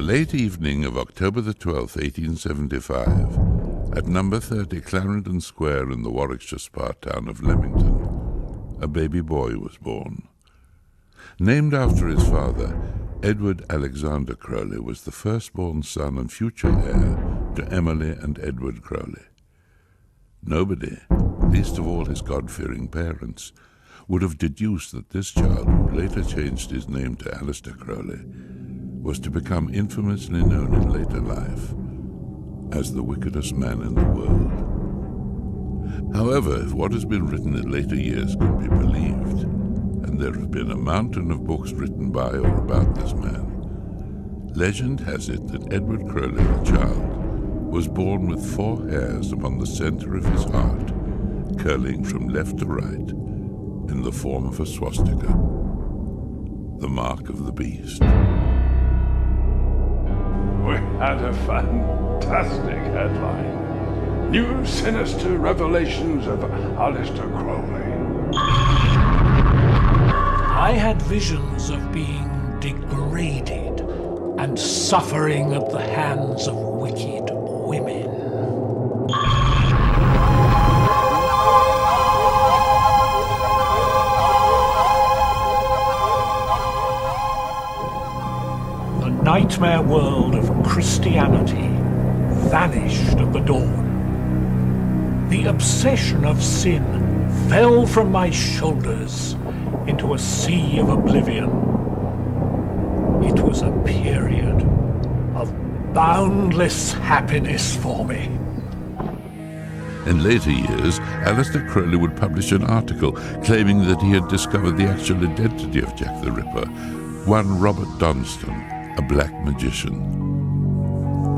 late evening of October the 12th, 1875, at number 30 Clarendon Square in the Warwickshire Spa town of Leamington, a baby boy was born. Named after his father, Edward Alexander Crowley was the firstborn son and future heir to Emily and Edward Crowley. Nobody, least of all his God-fearing parents, would have deduced that this child, who later changed his name to Aleister Crowley, was to become infamously known in later life as the wickedest man in the world. However, if what has been written in later years can be believed, and there have been a mountain of books written by or about this man, legend has it that Edward Crowley, the child, was born with 4 hairs upon the center of his heart, curling from left to right in the form of a swastika, the mark of the beast. We had a fantastic headline. New sinister revelations of Aleister Crowley. I had visions of being degraded and suffering at the hands of wicked women. The nightmare world of Christianity vanished at the dawn. The obsession of sin fell from my shoulders into a sea of oblivion. It was a period of boundless happiness for me. In later years, Aleister Crowley would publish an article claiming that he had discovered the actual identity of Jack the Ripper, one Robert Donston, a black magician.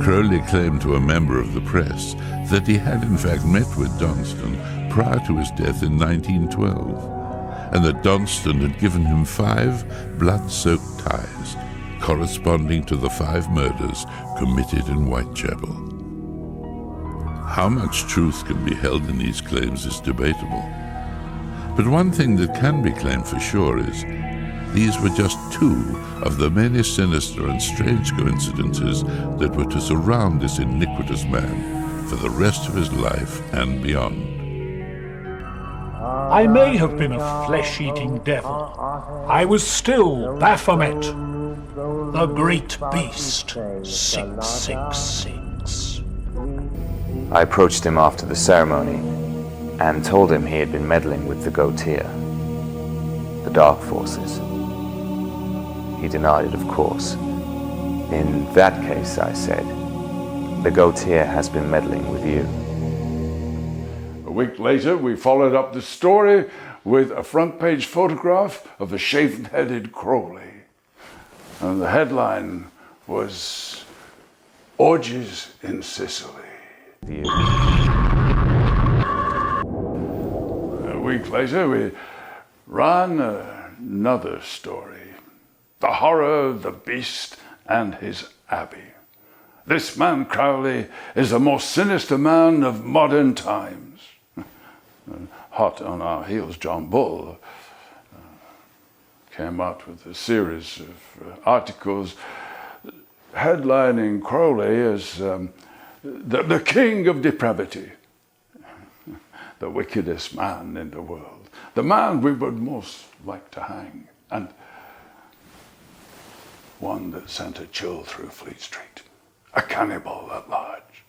Crowley claimed to a member of the press that he had in fact met with Donston prior to his death in 1912, and that Donston had given him 5 blood-soaked ties, corresponding to the 5 murders committed in Whitechapel. How much truth can be held in these claims is debatable. But one thing that can be claimed for sure is these were just 2 of the many sinister and strange coincidences that were to surround this iniquitous man for the rest of his life and beyond. I may have been a flesh-eating devil. I was still Baphomet, the great beast, 666. I approached him after the ceremony and told him he had been meddling with the Gotir, the dark forces. He denied it, of course. In that case, I said, the Gotir has been meddling with you. A week later, we followed up the story with a front-page photograph of a shaven-headed Crowley. And the headline was, "Orgies in Sicily." A week later, we ran another story. The horror of the beast and his abbey. This man Crowley is the most sinister man of modern times. Hot on our heels, John Bull came out with a series of articles headlining Crowley as the king of depravity, the wickedest man in the world, the man we would most like to hang, and one that sent a chill through Fleet Street, a cannibal at large.